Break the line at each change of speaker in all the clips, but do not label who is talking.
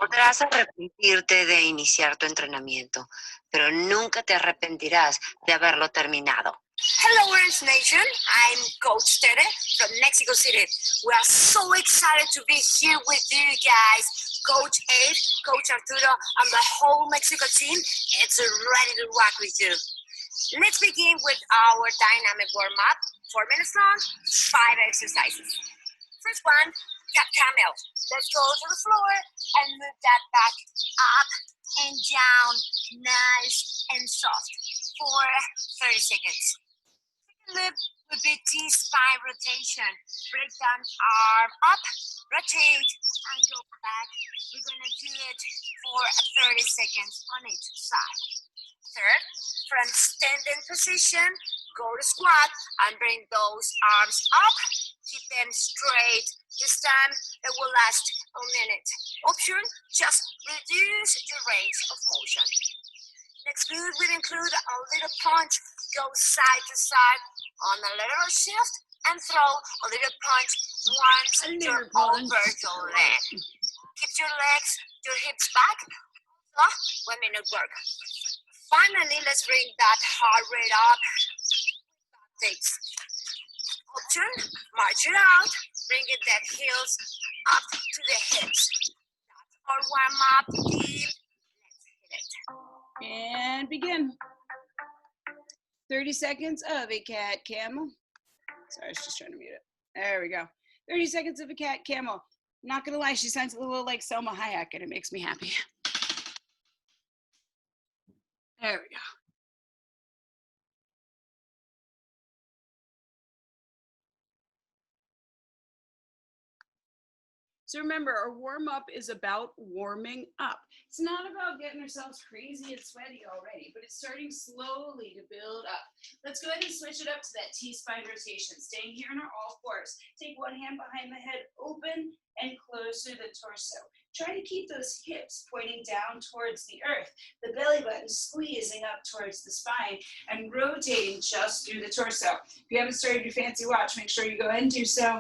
Podrás arrepentirte de iniciar tu entrenamiento, pero nunca te arrepentirás de haberlo terminado.
Hello, Orange Nation. I'm Coach Tere from Mexico City. We are so excited to be here with you guys. Coach Abe, Coach Arturo, and the whole Mexico team is ready to rock with you. Let's begin with our dynamic warm-up. 4 minutes long, 5 exercises. First one, cat camel. Let's go to the floor and move that back up and down, nice and soft for 30 seconds. Second loop would be T-spine rotation. Break down arm up, rotate, and go back. We're gonna do it for 30 seconds on each side. Third, from standing position, go to squat and bring those arms up. Keep them straight. This time it will last a minute. Option, just reduce your range of motion. Next move will include a little punch. Go side to side on a lateral shift and throw a little punch once you're over your leg. Keep your legs, your hips back. 1 minute work. Finally, let's bring that heart rate up. Takes option, march it out, bring it that heels up to the hips. That's our warm up. Deep. Let's hit it.
And begin. 30 seconds of a cat camel. Sorry, I was just trying to mute it. There we go. 30 seconds of a cat camel. Not gonna lie, she sounds a little like Selma Hayek and it makes me happy. There we go. So remember, our warm-up is about warming up. It's not about getting ourselves crazy and sweaty already, but it's starting slowly to build up. Let's go ahead and switch it up to that T-spine rotation, staying here in our all fours. Take one hand behind the head, open and close through the torso. Try to keep those hips pointing down towards the earth, the belly button squeezing up towards the spine and rotating just through the torso. If you haven't started your fancy watch, make sure you go ahead and do so.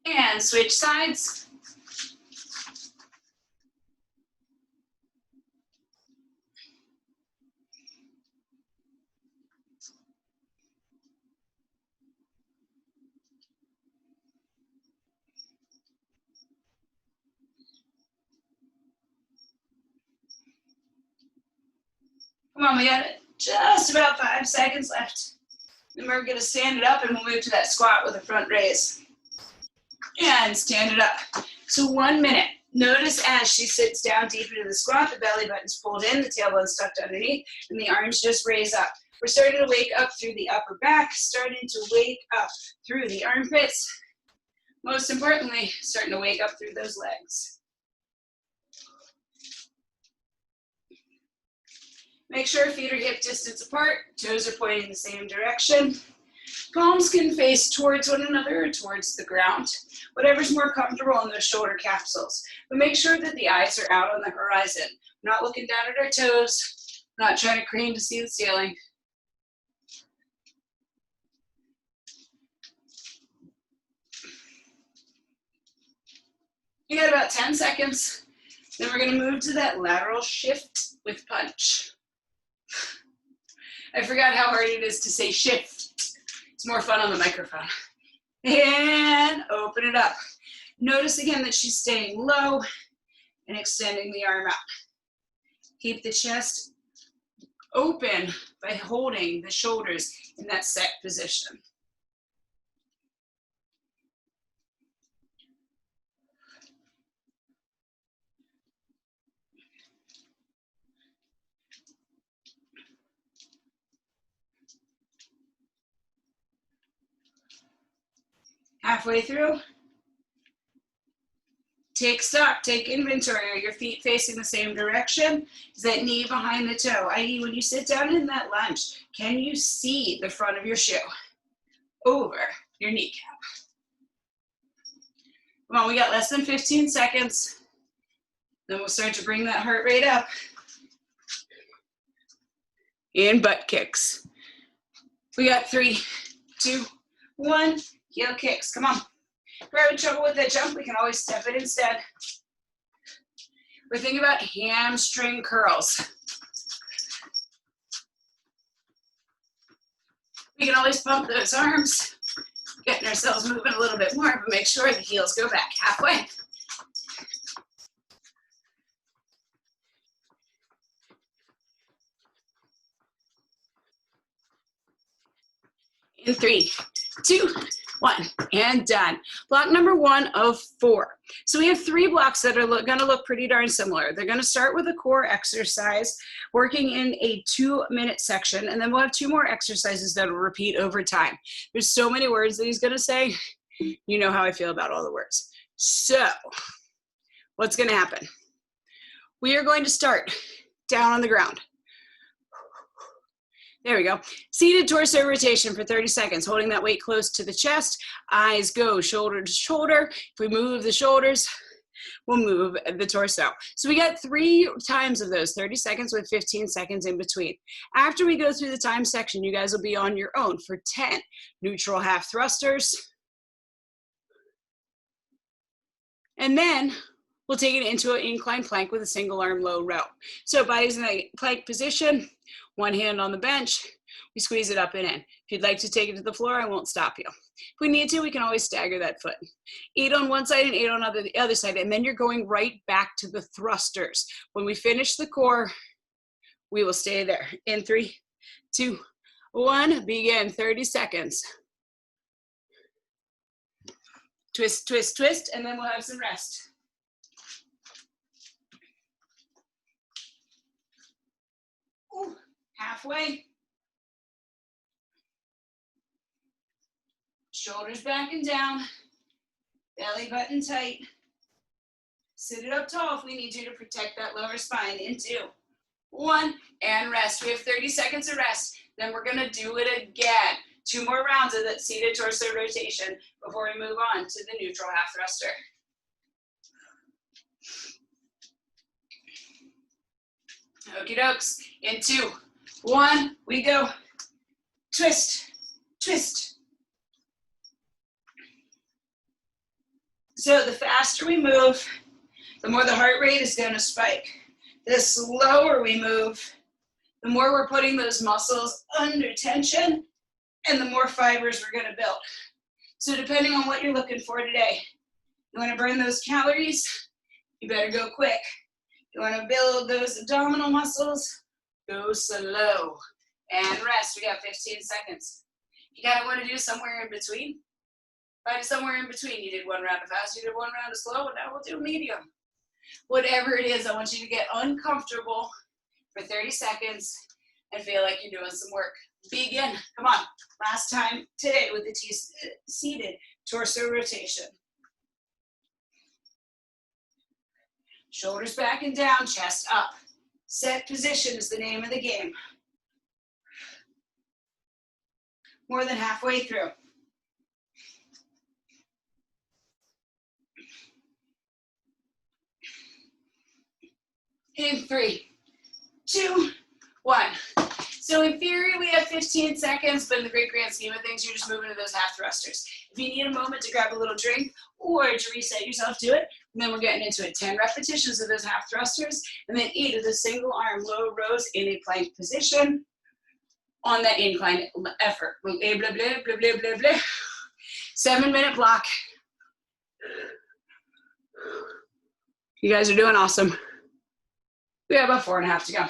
And switch sides. Come on, we got just about 5 seconds left. Then we're gonna stand it up and we'll move to that squat with a front raise. And stand it up. So 1 minute. Notice as she sits down deep into the squat, the belly button's pulled in, the tailbone's tucked underneath, and the arms just raise up. We're starting to wake up through the upper back, starting to wake up through the armpits. Most importantly, starting to wake up through those legs. Make sure feet are hip distance apart, toes are pointing the same direction. Palms can face towards one another or towards the ground, whatever's more comfortable in those shoulder capsules. But make sure that the eyes are out on the horizon. We're not looking down at our toes, not trying to crane to see the ceiling. You got about 10 seconds. Then we're gonna move to that lateral shift with punch. I forgot how hard it is to say shift. It's more fun on the microphone. And open it up. Notice again that she's staying low and extending the arm out. Keep the chest open by holding the shoulders in that set position. Halfway through, take stock, take inventory. Are your feet facing the same direction? Is that knee behind the toe? I.e., when you sit down in that lunge, can you see the front of your shoe over your kneecap? Come on, we got less than 15 seconds. Then we'll start to bring that heart rate up. in butt kicks. We got 3, 2, 1, heel kicks. Come on. If we're having trouble with that jump, we can always step it instead. We're thinking about hamstring curls. We can always pump those arms, getting ourselves moving a little bit more, but make sure the heels go back halfway. In 3, 2, 1, and done. Block number 1 of 4. So we have 3 blocks that are going to look pretty darn similar. They're going to start with a core exercise, working in a 2-minute section, and then we'll have 2 more exercises that will repeat over time. There's so many words that he's going to say. You know how I feel about all the words. So what's going to happen? We are going to start down on the ground. There we go. Seated torso rotation for 30 seconds, holding that weight close to the chest. Eyes go shoulder to shoulder. If we move the shoulders, we'll move the torso. So we got 3 times of those, 30 seconds with 15 seconds in between. After we go through the time section, you guys will be on your own for 10 neutral half thrusters. And then we'll take it into an incline plank with a single arm low row. So bodies in a plank position, 1 hand on the bench, we squeeze it up and in. If you'd like to take it to the floor, I won't stop you. If we need to, we can always stagger that foot. 8 on one side and 8 on the other side, and then you're going right back to the thrusters. When we finish the core, we will stay there. In 3, 2, 1, begin, 30 seconds. Twist, twist, twist, and then we'll have some rest. Ooh, halfway. Shoulders back and down, belly button tight. Sit it up tall if we need you to protect that lower spine. In 2, 1, and rest. We have 30 seconds of rest. Then we're gonna do it again. 2 more rounds of that seated torso rotation before we move on to the neutral half thruster. Okie dokes. In 2, 1, we go. Twist, twist. So the faster we move, the more the heart rate is going to spike. The slower we move, the more we're putting those muscles under tension and the more fibers we're going to build. So depending on what you're looking for today, you want to burn those calories, you better go quick. You want to build those abdominal muscles, go slow. And rest. We got 15 seconds. You kind of want to do somewhere in between. Find somewhere in between. You did 1 round of fast, you did 1 round of slow, and now we'll do medium. Whatever it is, I want you to get uncomfortable for 30 seconds and feel like you're doing some work. Begin. Come on. Last time today with the seated torso rotation. Shoulders back and down, chest up. Set position is the name of the game. More than halfway through. In 3, 2, 1. So in theory, we have 15 seconds, but in the great grand scheme of things, you're just moving to those half thrusters. If you need a moment to grab a little drink or to reset yourself, do it. And then we're getting into it. 10 repetitions of those half thrusters, and then 8 of the single arm low rows in a plank position on that incline effort. Blah, blah, blah, blah, blah, blah, blah. 7-minute block. You guys are doing awesome. We have about 4.5 to go.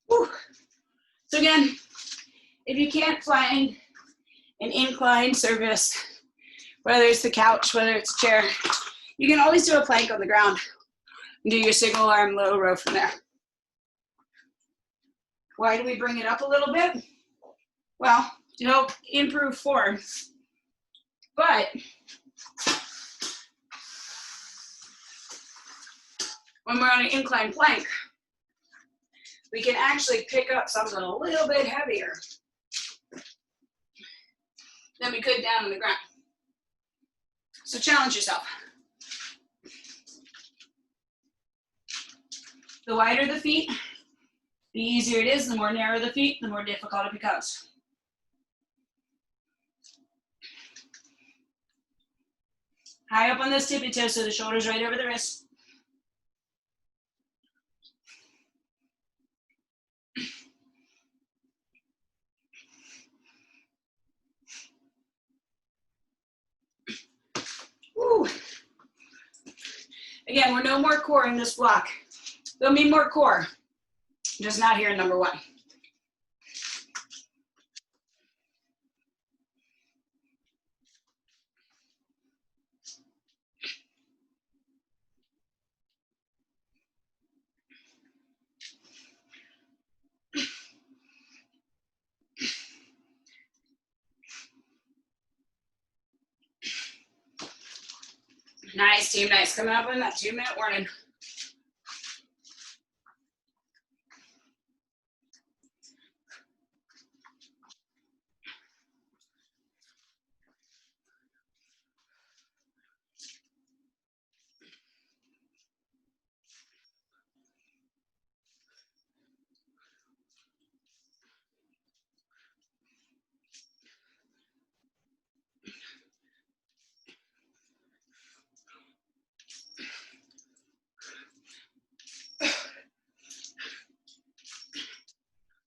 Whew. So again, if you can't find an incline surface Whether it's the couch, whether it's a chair. You can always do a plank on the ground and do your single arm low row from there. Why do we bring it up a little bit? Well, to help improve form. But when we're on an incline plank, we can actually pick up something a little bit heavier than we could down on the ground. So challenge yourself. The wider the feet, the easier it is. The more narrow the feet, the more difficult it becomes. High up on those tippy toes so the shoulder's right over the wrist. Woo. Again, we're no more core in this block. There'll be more core, just not here in number one. Nice, team, nice. Coming up on that 2-minute warning.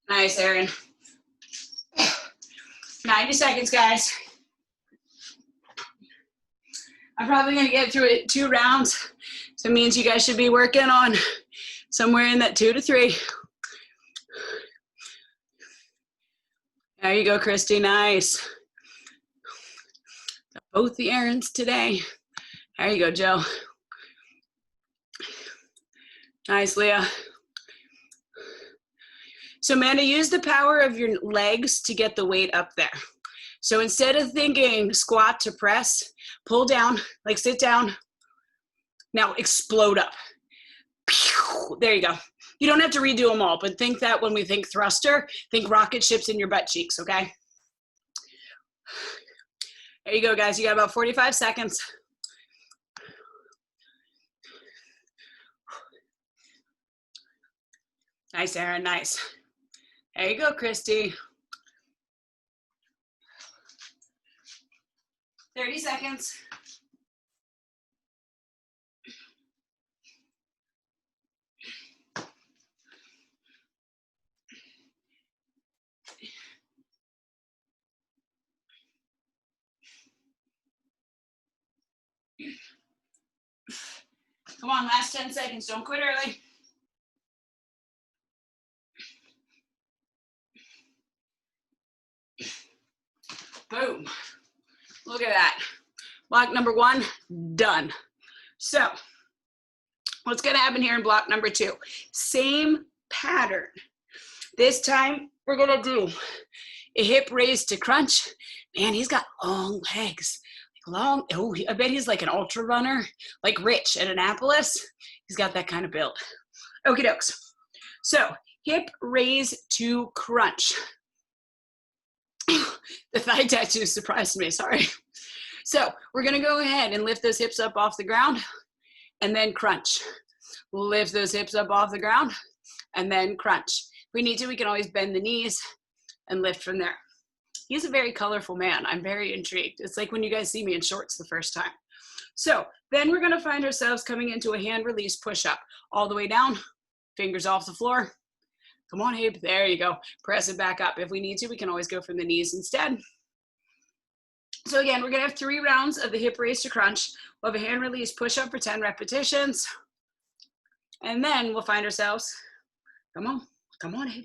Nice, Aaron. 90 seconds, guys. I'm probably gonna get through it 2 rounds. So it means you guys should be working on somewhere in that 2 to 3. There you go, Christy, nice. Both the errands today. There you go, Joe. Nice, Leah. So Amanda, use the power of your legs to get the weight up there. So instead of thinking squat to press, pull down, like sit down. Now explode up. There you go. You don't have to redo them all, but think that when we think thruster, think rocket ships in your butt cheeks, okay? There you go, guys. You got about 45 seconds. Nice, Aaron, nice. There you go, Christy. 30 seconds. Come on, last 10 seconds. Don't quit early. Boom. Look at that. Block number 1, done. So what's going to happen here in block number 2? Same pattern. This time we're going to do a hip raise to crunch. Man, he's got long legs. Long. Oh, I bet he's like an ultra runner, like Rich at Annapolis. He's got that kind of build. Okie dokes. So hip raise to crunch. The thigh tattoo surprised me, sorry. So we're gonna go ahead and lift those hips up off the ground and then crunch. Lift those hips up off the ground and then crunch. If we need to, we can always bend the knees and lift from there. He's a very colorful man. I'm very intrigued. It's like when you guys see me in shorts the first time. So then we're gonna find ourselves coming into a hand release push-up. All the way down, fingers off the floor. Come on, Abe, there you go. Press it back up. If we need to, we can always go from the knees instead. So again, we're gonna have 3 rounds of the hip raise to crunch. We'll have a hand release push-up for 10 repetitions. And then we'll find ourselves, come on, Abe.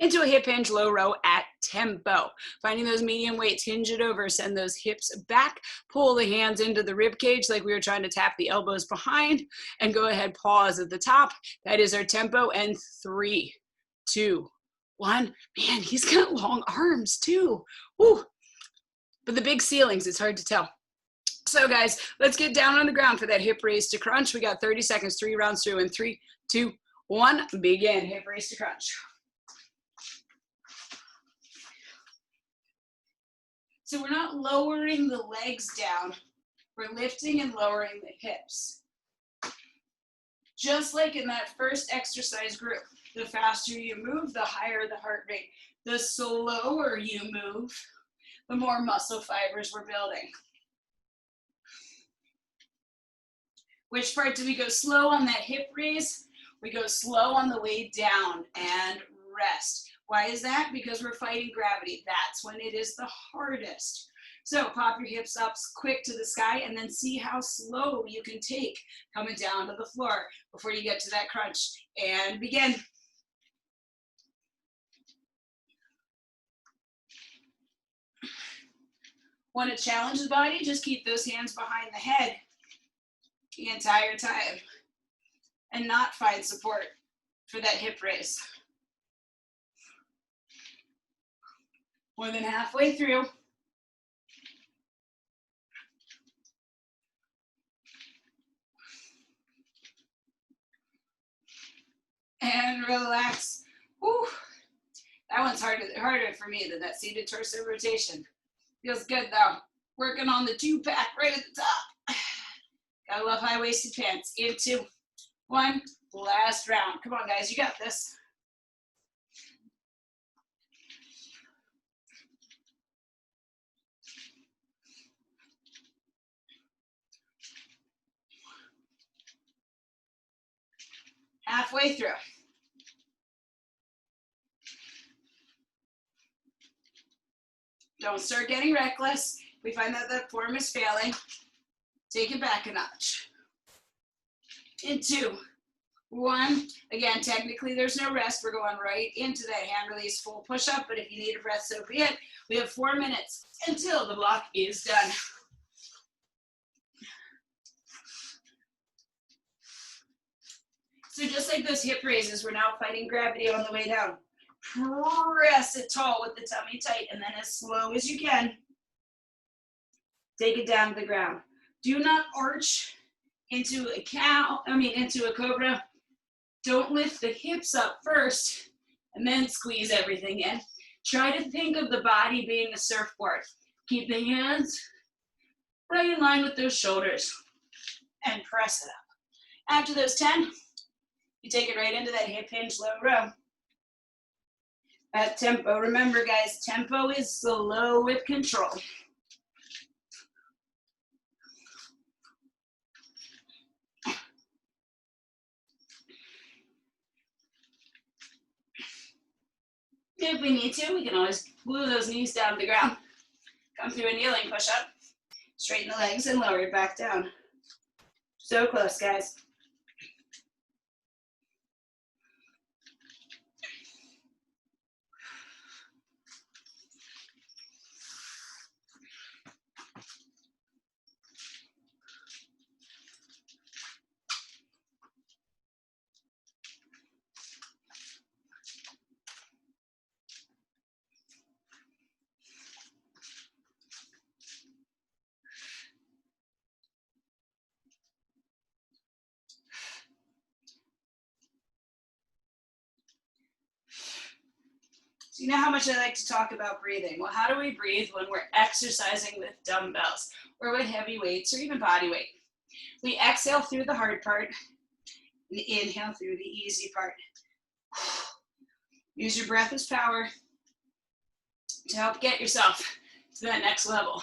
into a hip hinge low row at tempo. Finding those medium weights, hinge it over, send those hips back, pull the hands into the rib cage like we were trying to tap the elbows behind, and go ahead, pause at the top. That is our tempo, and 3, 2, 1. Man, he's got long arms too. Woo. But the big ceilings, it's hard to tell. So guys, let's get down on the ground for that hip raise to crunch. We got 30 seconds, 3 rounds through, in 3, 2, 1, begin. Hip raise to crunch. So we're not lowering the legs down, we're lifting and lowering the hips. Just like in that first exercise group, the faster you move, the higher the heart rate. The slower you move, the more muscle fibers we're building. Which part do we go slow on that hip raise? We go slow on the way down and rest. Why is that? Because we're fighting gravity. That's when it is the hardest. So pop your hips up quick to the sky and then see how slow you can take coming down to the floor before you get to that crunch. And begin. Want to challenge the body? Just keep those hands behind the head the entire time and not find support for that hip raise. More than halfway through. And relax. Whew. That one's harder for me than that seated torso rotation. Feels good though. Working on the 2-pack right at the top. Gotta love high-waisted pants. In 2, 1, last round. Come on guys, you got this. Halfway through. Don't start getting reckless. If we find that the form is failing, take it back a notch. In 2, 1. Again, technically there's no rest. We're going right into that hand release full push-up, but if you need a breath, so be it. We have 4 minutes until the block is done. So just like those hip raises, we're now fighting gravity on the way down. Press it tall with the tummy tight, and then as slow as you can, take it down to the ground. Do not arch into a into a cobra. Don't lift the hips up first and then squeeze everything in. Try to think of the body being a surfboard. Keep the hands right in line with those shoulders and press it up. After those 10, you take it right into that hip hinge low row. At tempo, remember guys, tempo is slow with control. If we need to, we can always glue those knees down to the ground. Come through a kneeling push-up. Straighten the legs and lower it back down. So close, guys. So you know how much I like to talk about breathing. Well, how do we breathe when we're exercising with dumbbells or with heavy weights or even body weight? We exhale through the hard part and inhale through the easy part. Use your breath as power to help get yourself to that next level.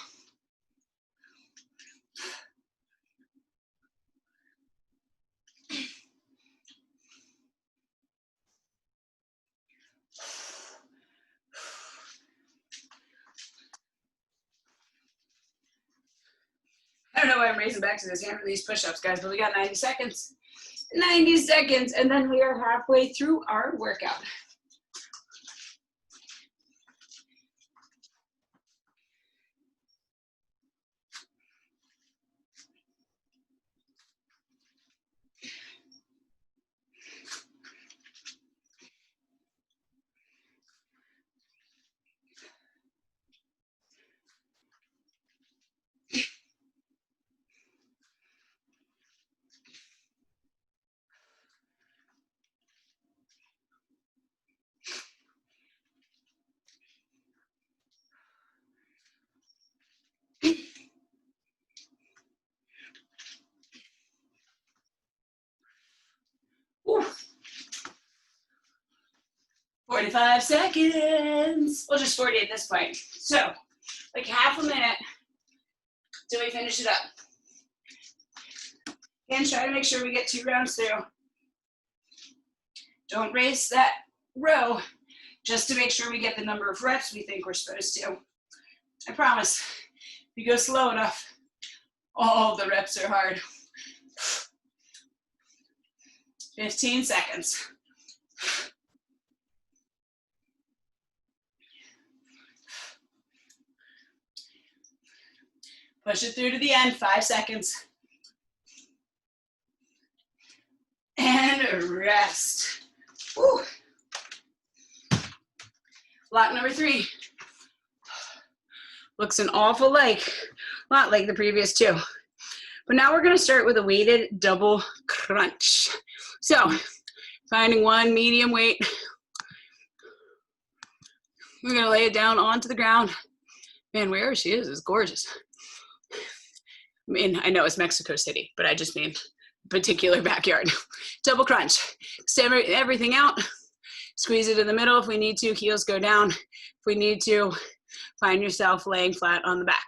I don't know why I'm raising back to this hand release push-ups, guys, but we got 90 seconds. 90 seconds, and then we are halfway through our workout. 45 seconds. Well, just 40 at this point. So, like half a minute till we finish it up. Again, try to make sure we get 2 rounds through. Don't race that row just to make sure we get the number of reps we think we're supposed to. I promise, if you go slow enough, all the reps are hard. 15 seconds. Push it through to the end, 5 seconds. And rest. Woo. Block number 3. Looks an awful lot like the previous 2. But now we're gonna start with a weighted double crunch. So, finding one medium weight. We're gonna lay it down onto the ground. Man, where she is gorgeous. I mean, I know it's Mexico City, but I just mean particular backyard. Double crunch. Extend everything out. Squeeze it in the middle if we need to. Heels go down. If we need to, find yourself laying flat on the back.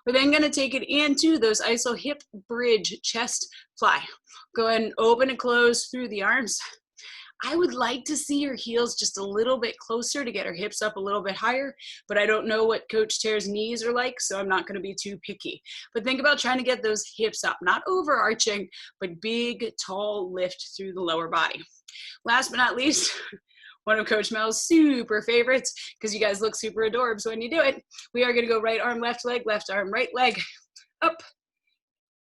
We're then going to take it into those iso hip bridge chest fly. Go ahead and open and close through the arms. I would like to see her heels just a little bit closer to get her hips up a little bit higher, but I don't know what Coach Tara's knees are like, so I'm not going to be too picky. But think about trying to get those hips up, not overarching, but big, tall lift through the lower body. Last but not least, one of Coach Mel's super favorites, because you guys look super adorbs when you do it, we are going to go right arm, left arm, right leg, up,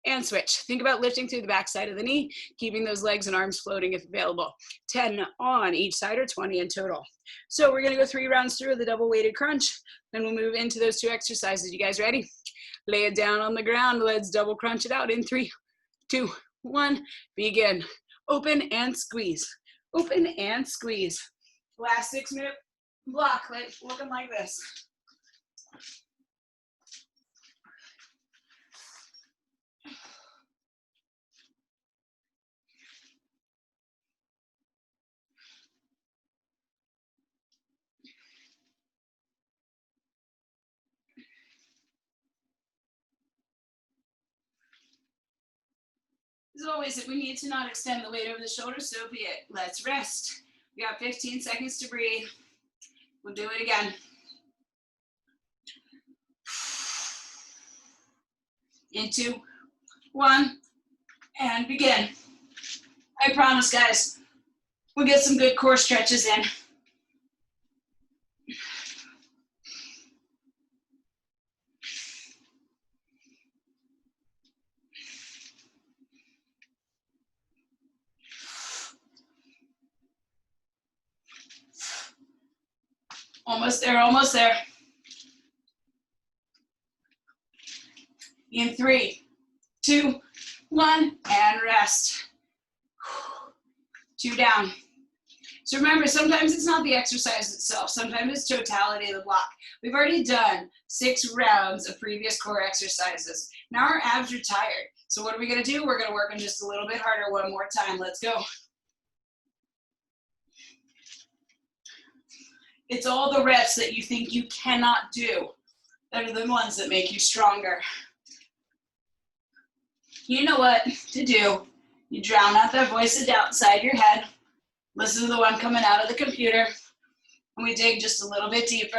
and switch. Think about lifting through the back side of the knee, keeping those legs and arms floating if available. 10 on each side or 20 in total. So we're gonna go 3 rounds through the double weighted crunch. Then we'll move into those 2 exercises. You guys ready? Lay it down on the ground. Let's double crunch it out in 3, 2, 1. Begin. Open and squeeze. Open and squeeze. Last 6-minute block, looking like this. As always, if we need to not extend the weight over the shoulders, so be it. Let's rest. We got 15 seconds to breathe. We'll do it again. In 2, 1, and begin. I promise, guys, we'll get some good core stretches in. Almost there, almost there. In 3, 2, 1, and rest. 2 down. So remember, sometimes it's not the exercise itself. Sometimes it's totality of the block. We've already done 6 rounds of previous core exercises. Now our abs are tired. So what are we gonna do? We're gonna work them just a little bit harder one more time. Let's go. It's all the reps that you think you cannot do that are the ones that make you stronger. You know what to do. You drown out that voice of doubt inside your head. Listen to the one coming out of the computer. And we dig just a little bit deeper.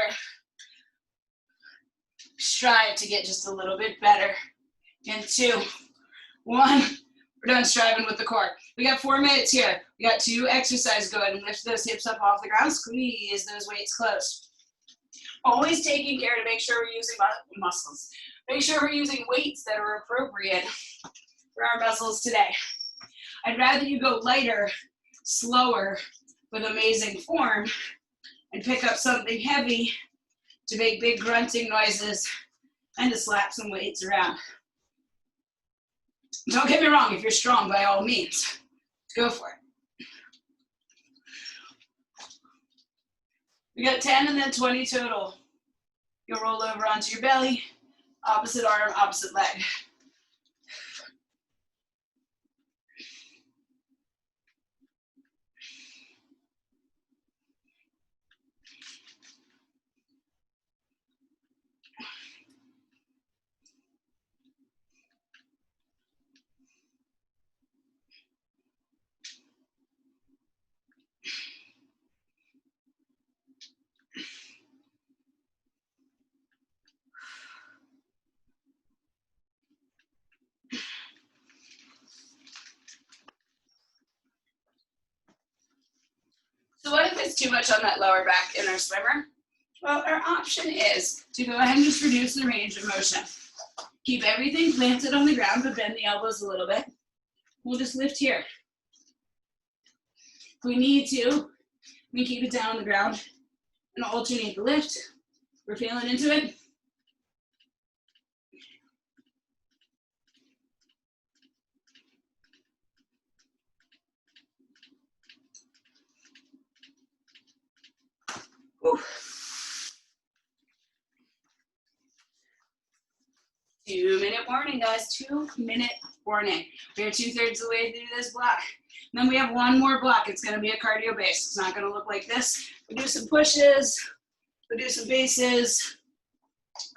Strive to get just a little bit better. In 2, 1. We're done striving with the core. We got 4 minutes here. We got 2 exercises. Go ahead and lift those hips up off the ground. Squeeze those weights close. Always taking care to make sure we're using muscles. Make sure we're using weights that are appropriate for our muscles today. I'd rather you go lighter, slower, with amazing form, and pick up something heavy to make big grunting noises and to slap some weights around. Don't get me wrong, if you're strong, by all means, go for it. We got 10 and then 20 total. You'll roll over onto your belly, opposite arm, opposite leg. too much on that lower back in our swimmer? Well, our option is to go ahead and just reduce the range of motion. Keep everything planted on the ground, but bend the elbows a little bit. We'll just lift here. If we need to, we keep it down on the ground and alternate the lift. We're feeling into it. Ooh. 2-minute warning, guys. 2-minute warning. We are 2/3 of the way through this block. And then we have one more block. It's going to be a cardio base. It's not going to look like this. We do some pushes. We do some bases,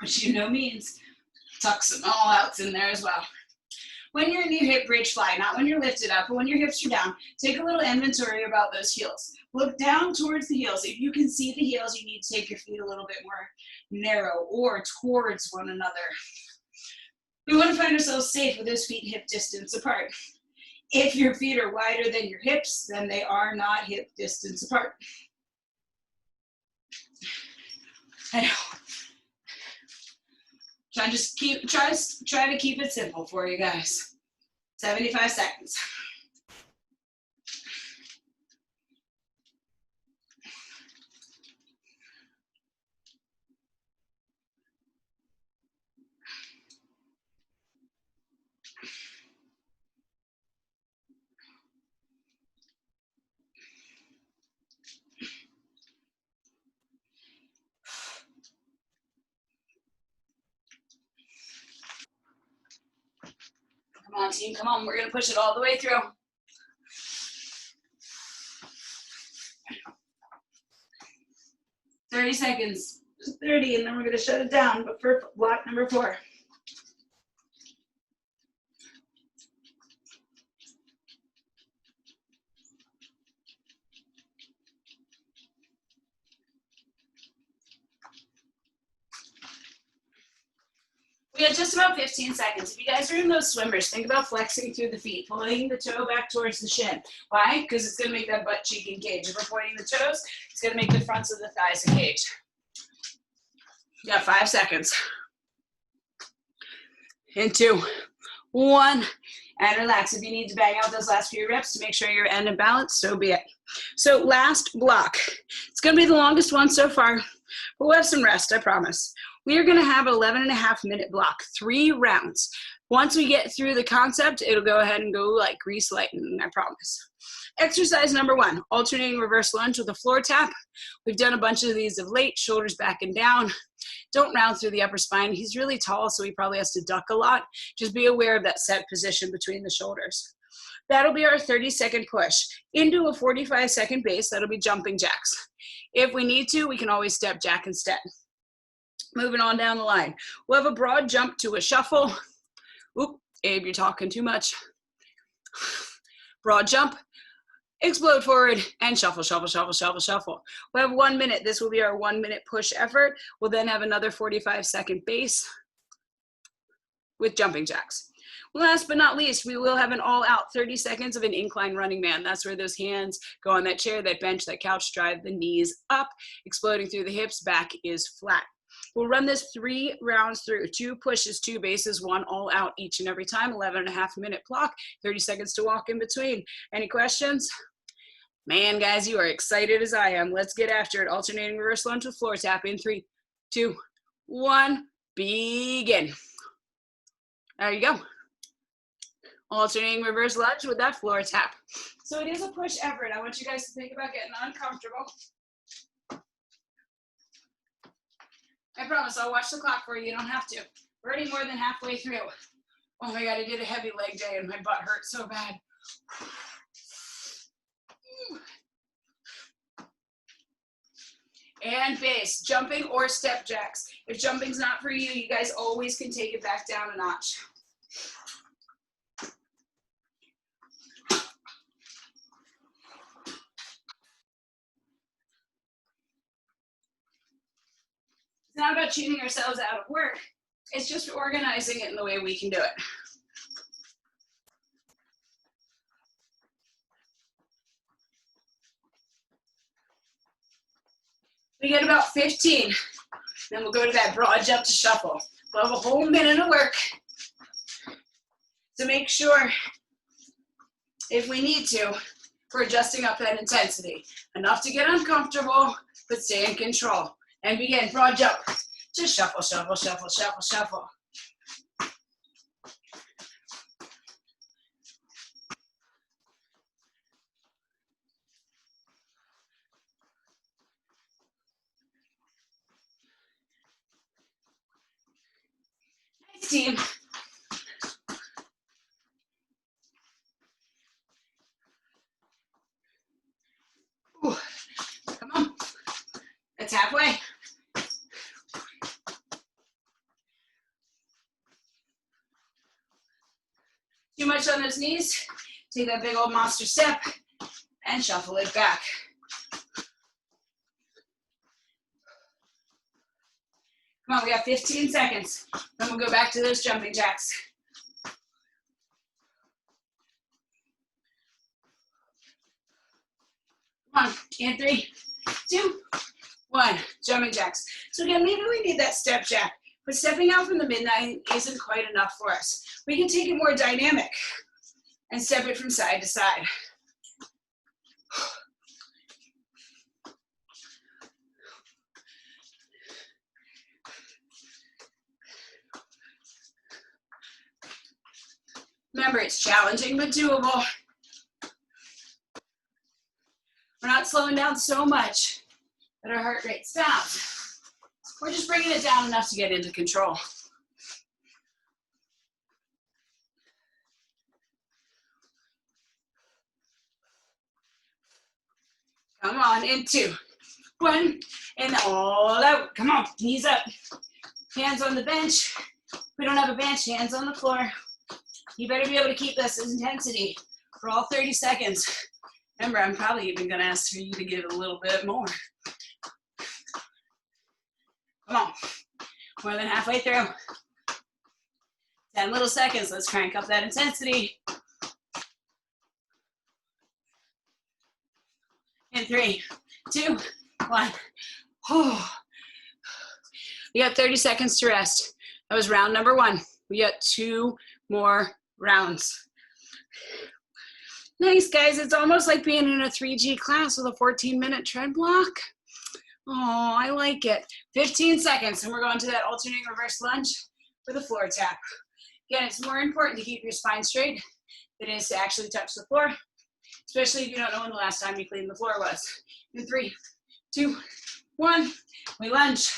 which you know means tuck some all outs in there as well. When you're in your hip bridge fly, not when you're lifted up, but when your hips are down, take a little inventory about those heels. Look down towards the heels. If you can see the heels, you need to take your feet a little bit more narrow or towards one another. We want to find ourselves safe with those feet hip distance apart. If your feet are wider than your hips, then they are not hip distance apart. I know. Try to keep it simple for you guys. 75 seconds. Come on, team, come on. We're going to push it all the way through. 30 seconds, just 30, and then we're going to shut it down, but for block number 4. We have just about 15 seconds. If you guys are in those swimmers, think about flexing through the feet, pulling the toe back towards the shin. Why? Because it's going to make that butt cheek engage. If we're pointing the toes, it's going to make the fronts of the thighs engage. You got 5 seconds. In 2, 1, and relax. If you need to bang out those last few reps to make sure you're end and balanced, so be it. So last block. It's going to be the longest one so far, but we'll have some rest, I promise. We are going to have an 11.5-minute block, 3 rounds. Once we get through the concept, it'll go ahead and go like grease lightning, I promise. Exercise number 1, alternating reverse lunge with a floor tap. We've done a bunch of these of late, shoulders back and down. Don't round through the upper spine. He's really tall, so he probably has to duck a lot. Just be aware of that set position between the shoulders. That'll be our 30-second push. Into a 45-second base, that'll be jumping jacks. If we need to, we can always step jack instead. Moving on down the line. We'll have a broad jump to a shuffle. Oop, Abe, you're talking too much. Broad jump, explode forward, and shuffle, shuffle, shuffle, shuffle, shuffle. We'll have 1 minute. This will be our 1-minute push effort. We'll then have another 45-second base with jumping jacks. Last but not least, we will have an all-out 30 seconds of an incline running man. That's where those hands go on that chair, that bench, that couch, drive the knees up, exploding through the hips, back is flat. We'll run this 3 rounds through, 2 pushes, 2 bases, 1 all out each and every time, 11.5-minute block, 30 seconds to walk in between. Any questions? Man, guys, you are excited as I am. Let's get after it. Alternating reverse lunge with floor tap in 3, 2, 1, begin. There you go. Alternating reverse lunge with that floor tap. So it is a push effort. I want you guys to think about getting uncomfortable. I promise I'll watch the clock for you. You don't have to. We're already more than halfway through. Oh my God, I did a heavy leg day and my butt hurt so bad. And base, jumping or step jacks. If jumping's not for you, you guys always can take it back down a notch. It's not about cheating ourselves out of work. It's just organizing it in the way we can do it. We get about 15. Then we'll go to that broad jump to shuffle. We'll have a whole minute of work to make sure, if we need to, we're adjusting up that intensity. Enough to get uncomfortable, but stay in control. And begin broad jump. Just shuffle, shuffle, shuffle, shuffle, shuffle. Nice, team. Ooh. Come on. That's halfway. Too much on those knees. Take that big old monster step and shuffle it back. Come on, we got 15 seconds. Then we'll go back to those jumping jacks. Come on, in 3, 2, 1, jumping jacks. So again, maybe we need that step jack, but stepping out from the midnight isn't quite enough for us. We can take it more dynamic and step it from side to side. Remember, it's challenging but doable. We're not slowing down so much that our heart rate stops. We're just bringing it down enough to get into control. Come on, in 2, 1, and all out. Come on, knees up. Hands on the bench. If we don't have a bench, hands on the floor. You better be able to keep this intensity for all 30 seconds. Remember, I'm probably even gonna ask for you to give a little bit more. Come on, more than halfway through. 10 little seconds, let's crank up that intensity. In 3, 2, 1. You got 30 seconds to rest. That was round number 1. We got 2 more rounds. Nice, guys. It's almost like being in a 3G class with a 14-minute tread block. Oh, I like it. 15 seconds, and we're going to that alternating reverse lunge with a floor tap. Again, it's more important to keep your spine straight than it is to actually touch the floor, especially if you don't know when the last time you cleaned the floor was. In 3, 2, 1, we lunge.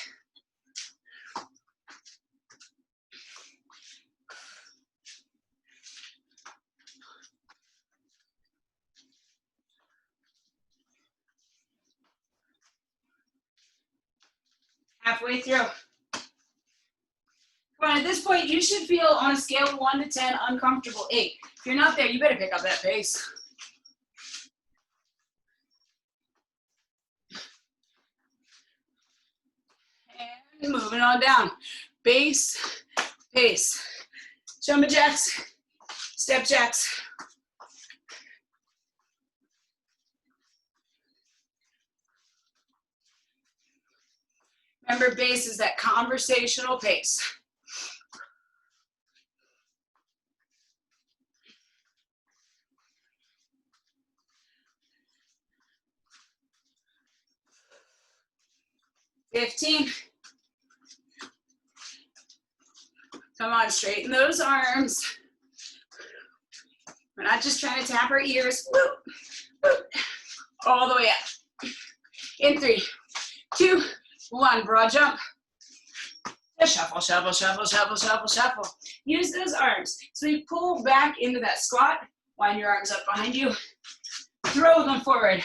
Halfway through. Come on, at this point, you should feel on a scale of 1 to 10 uncomfortable 8. If you're not there, you better pick up that pace. And moving on down. Base, pace. Jumping jacks, step jacks. Remember, base is that conversational pace. $15. Come on, straighten those arms. We're not just trying to tap our ears. Whoop, whoop, all the way up. In 3, 2, 1, broad jump. Just shuffle, shuffle, shuffle, shuffle, shuffle, shuffle. Use those arms. So you pull back into that squat, wind your arms up behind you, throw them forward.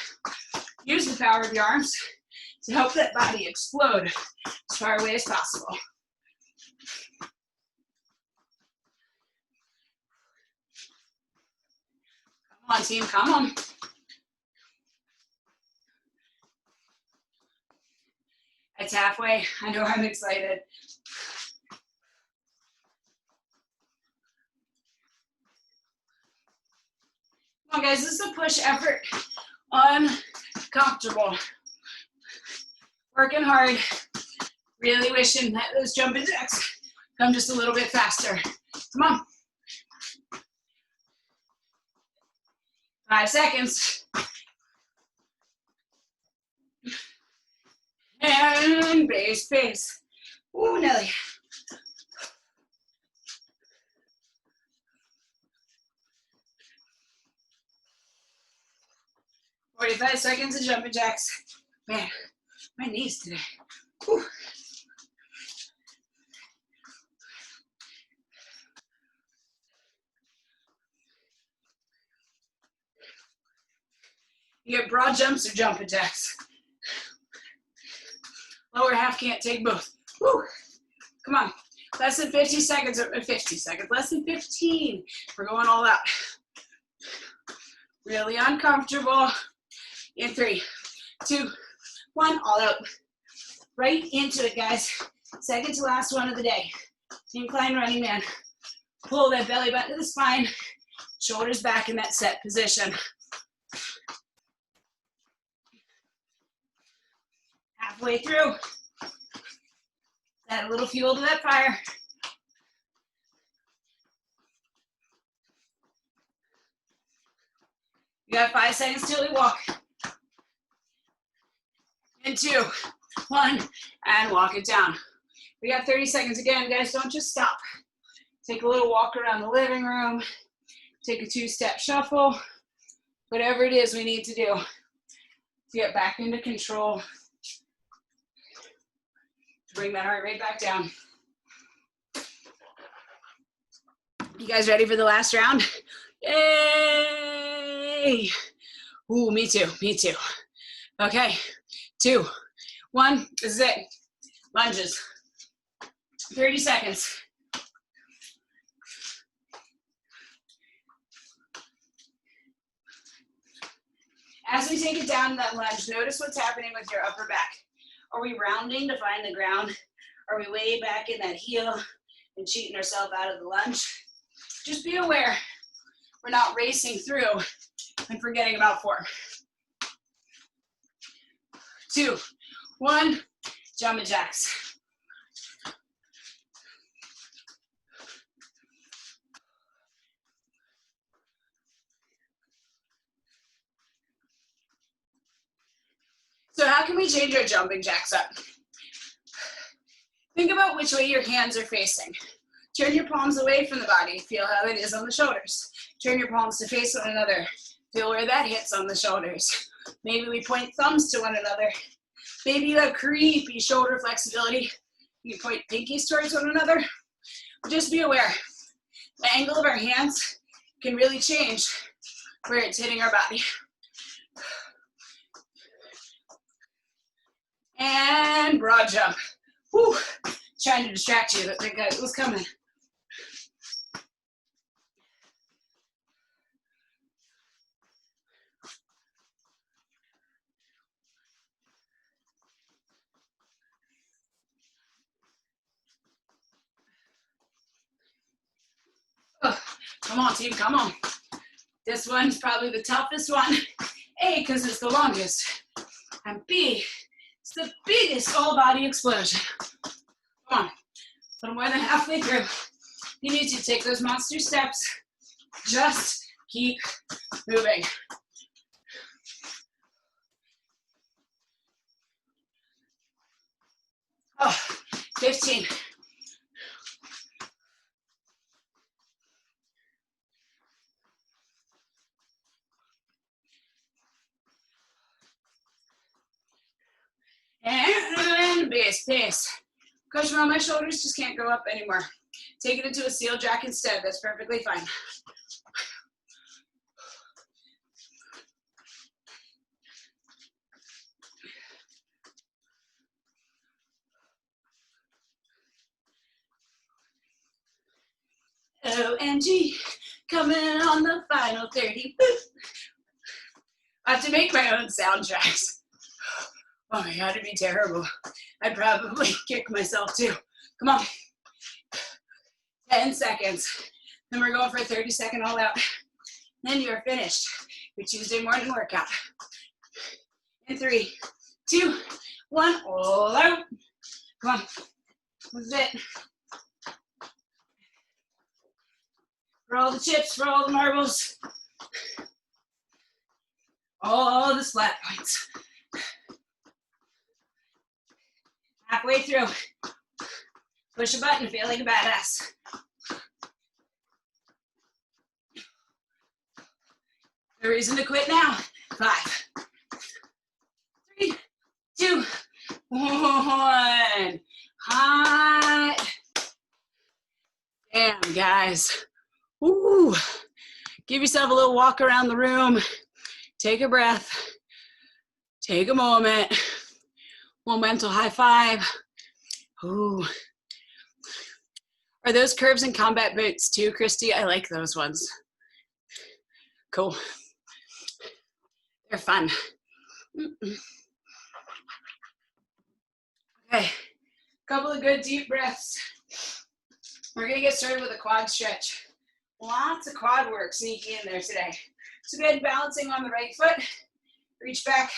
Use the power of your arms to help that body explode as far away as possible. Come on, team, come on. It's halfway. I know I'm excited. Come on, guys, this is a push effort. Uncomfortable. Working hard. Really wishing that those jumping jacks come just a little bit faster. Come on. 5 seconds. And base, base. Ooh, Nelly. 45 seconds of jumping jacks. Man, my knees today. Whew. You get broad jumps or jumping jacks. Lower half can't take both. Woo. Come on. Less than 50 seconds, or 50 seconds, less than 15. We're going all out. Really uncomfortable. In 3, 2, 1, all out. Right into it, guys. Second to last one of the day. Incline running man. Pull that belly button to the spine. Shoulders back in that set position. Halfway through. Add a little fuel to that fire. You got 5 seconds till we walk. And 2, 1, and walk it down. We got 30 seconds again, guys. Don't just stop. Take a little walk around the living room. Take a 2-step shuffle. Whatever it is we need to do to get back into control. Bring that heart rate back down. You guys ready for the last round? Yay! Ooh, me too, me too. Okay, 2, 1, this is it. Lunges. 30 seconds. As we take it down in that lunge, notice what's happening with your upper back. Are we rounding to find the ground? Are we way back in that heel and cheating ourselves out of the lunge? Just be aware we're not racing through and forgetting about form. 2, 1, jumping jacks. So how can we change our jumping jacks up? Think about which way your hands are facing. Turn your palms away from the body. Feel how it is on the shoulders. Turn your palms to face one another. Feel where that hits on the shoulders. Maybe we point thumbs to one another. Maybe you have creepy shoulder flexibility. You can point pinkies towards one another. Just be aware. The angle of our hands can really change where it's hitting our body. And broad jump. Whew. Trying to distract you, that guy was coming. Oh, come on, team, come on. This one's probably the toughest one. A, because it's the longest. And B, it's the biggest all-body explosion. Come on, a little more than halfway through. You need to take those monster steps. Just keep moving. Oh, 15. And base, base. Coach, my shoulders just can't go up anymore. Take it into a seal jack instead. That's perfectly fine. OMG, coming on the final 30. I have to make my own soundtracks. Oh my God, it'd be terrible. I'd probably kick myself too. Come on. 10 seconds. Then we're going for a 30-second all out. Then you're finished your Tuesday morning workout. In 3, 2, one, all out. Come on, this is it. For all the chips, for all the marbles, all the splat points. Halfway through. Push a button, feel like a badass. No reason to quit now. 5, 3, 2, 1. Hot. Damn, guys. Ooh. Give yourself a little walk around the room. Take a breath. Take a moment. Little mental high five. Ooh. Are those curves and combat boots too, Christy? I like those ones. Cool. They're fun. Okay, couple of good deep breaths. We're gonna get started with a quad stretch. Lots of quad work sneaking in there today. So go ahead, balancing on the right foot. Reach back,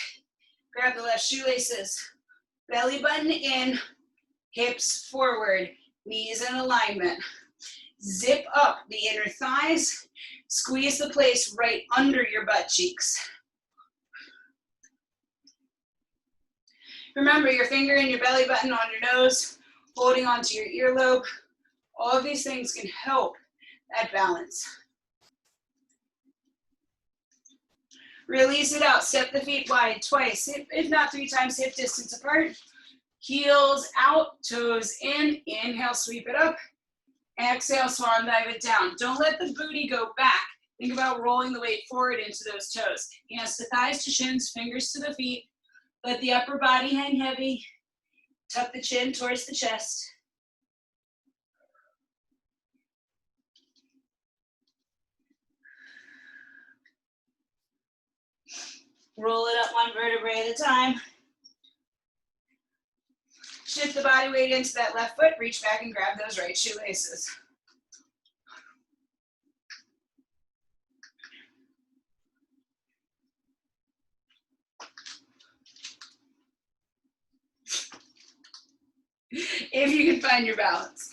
grab the left shoelaces. Belly button in, hips forward, knees in alignment. Zip up the inner thighs. Squeeze the place right under your butt cheeks. Remember your finger and your belly button on your nose, holding onto your earlobe. All of these things can help that balance. Release it out. Step the feet wide twice, if not 3 times, hip distance apart. Heels out, toes in. Inhale, sweep it up. Exhale, swan dive it down. Don't let the booty go back. Think about rolling the weight forward into those toes. Hands to thighs, to shins, fingers to the feet. Let the upper body hang heavy. Tuck the chin towards the chest. Roll it up 1 vertebrae at a time. Shift the body weight into that left foot. Reach back and grab those right shoelaces. If you can find your balance.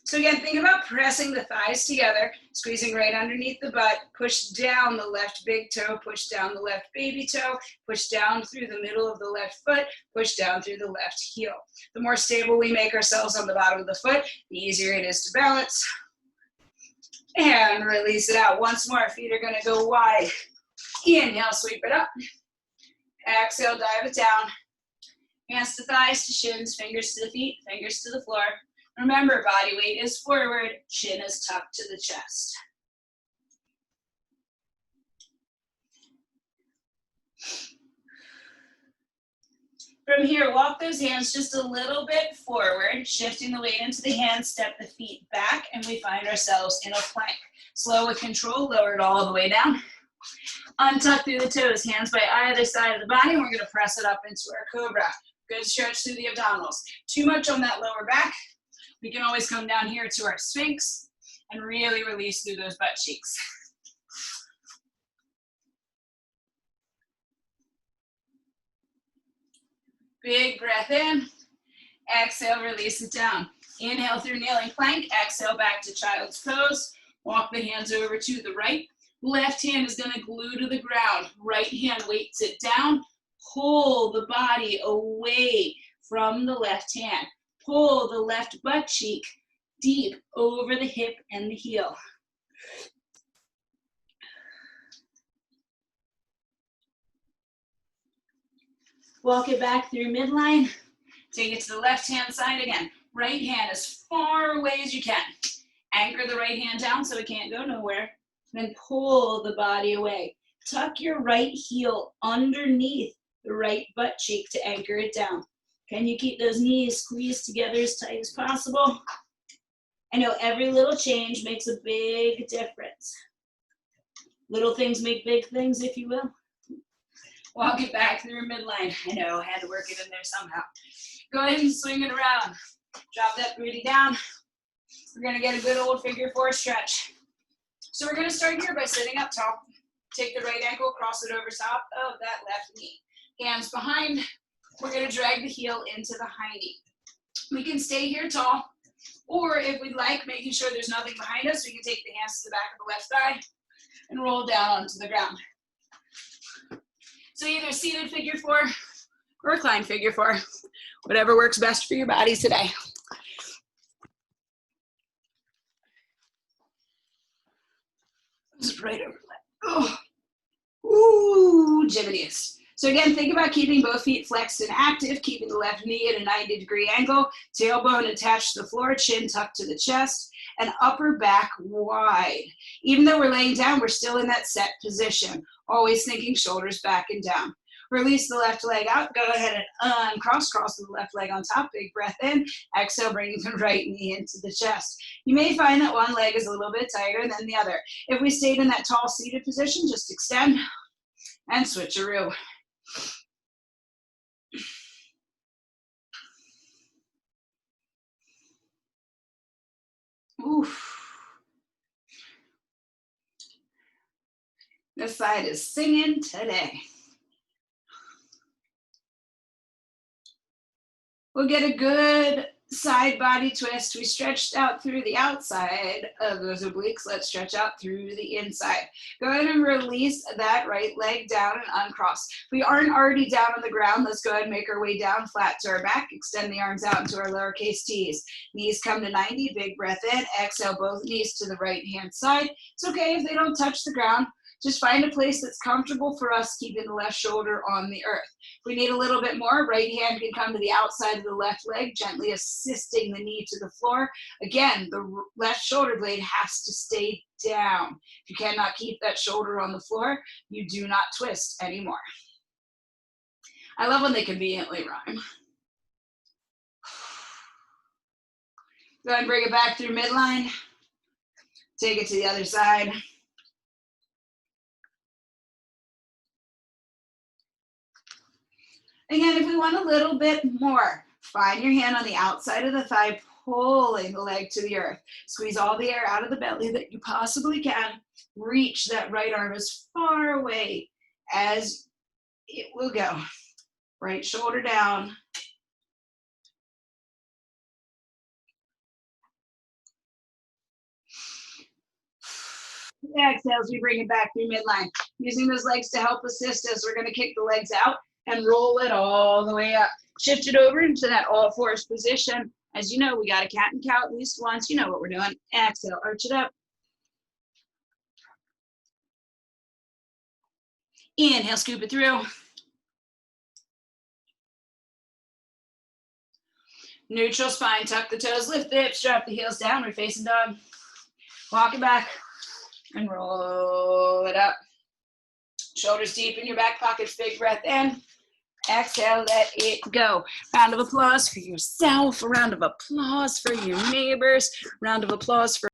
So again, think about pressing the thighs together, squeezing right underneath the butt, push down the left big toe, push down the left baby toe, push down through the middle of the left foot, push down through the left heel. The more stable we make ourselves on the bottom of the foot, the easier it is to balance. And release it out. Once more, feet are gonna go wide. Inhale, sweep it up. Exhale, dive it down. Hands to thighs, to shins, fingers to the feet, fingers to the floor. Remember, body weight is forward, chin is tucked to the chest. From here, walk those hands just a little bit forward, shifting the weight into the hands, step the feet back, and we find ourselves in a plank. Slow with control, lower it all the way down. Untuck through the toes, hands by either side of the body, and we're gonna press it up into our cobra. Good stretch through the abdominals. Too much on that lower back. We can always come down here to our sphinx and really release through those butt cheeks. Big breath in. Exhale, release it down. Inhale through kneeling plank. Exhale back to child's pose. Walk the hands over to the right. Left hand is going to glue to the ground. Right hand weights it down. Pull the body away from the left hand. Pull the left butt cheek deep over the hip and the heel. Walk it back through midline. Take it to the left hand side again. Right hand as far away as you can. Anchor the right hand down so it can't go nowhere. Then pull the body away. Tuck your right heel underneath the right butt cheek to anchor it down. Can you keep those knees squeezed together as tight as possible? I know every little change makes a big difference. Little things make big things, if you will. Walk it back through midline. I know, I had to work it in there somehow. Go ahead and swing it around. Drop that booty down. We're gonna get a good old figure 4 stretch. So we're gonna start here by sitting up tall. Take the right ankle, cross it over top of that left knee. Hands behind. We're going to drag the heel into the high knee. We can stay here tall, or if we'd like, making sure there's nothing behind us, we can take the hands to the back of the left thigh and roll down onto the ground. So either seated figure four or reclined figure four, whatever works best for your body today. Just right over that. Oh, ooh, jiminies. So again, think about keeping both feet flexed and active, keeping the left knee at a 90-degree angle, tailbone attached to the floor, chin tucked to the chest, and upper back wide. Even though we're laying down, we're still in that set position, always thinking shoulders back and down. Release the left leg out, go ahead and uncross, cross the left leg on top, big breath in, exhale, bringing the right knee into the chest. You may find that one leg is a little bit tighter than the other. If we stayed in that tall seated position, just extend and switcheroo. Oof. This side is singing today. We'll get a good side body twist. We stretched out through the outside of those obliques. Let's stretch out through the inside. Go ahead and release that right leg down and uncross. If we aren't already down on the ground, let's go ahead and make our way down flat to our back. Extend the arms out into our lowercase t's. Knees come to 90, big breath in. Exhale, both knees to the right hand side. It's okay if they don't touch the ground. Just find a place that's comfortable for us, keeping the left shoulder on the earth. If we need a little bit more, right hand can come to the outside of the left leg, gently assisting the knee to the floor. Again, the left shoulder blade has to stay down. If you cannot keep that shoulder on the floor, you do not twist anymore. I love when they conveniently rhyme. Go ahead and bring it back through midline. Take it to the other side. Again, if we want a little bit more, find your hand on the outside of the thigh, pulling the leg to the earth. Squeeze all the air out of the belly that you possibly can. Reach that right arm as far away as it will go. Right shoulder down. Exhale as we bring it back through midline. Using those legs to help assist us, we're going to kick the legs out and roll it all the way up. Shift it over into that all fours position. As you know, we got a cat and cow at least once. You know what we're doing. Exhale, arch it up. Inhale, scoop it through. Neutral spine, tuck the toes, lift the hips, drop the heels down. We're facing dog. Walk it back and roll it up. Shoulders deep in your back pockets, big breath in. Exhale, let it go. Round of applause for yourself, a round of applause for your neighbors, round of applause for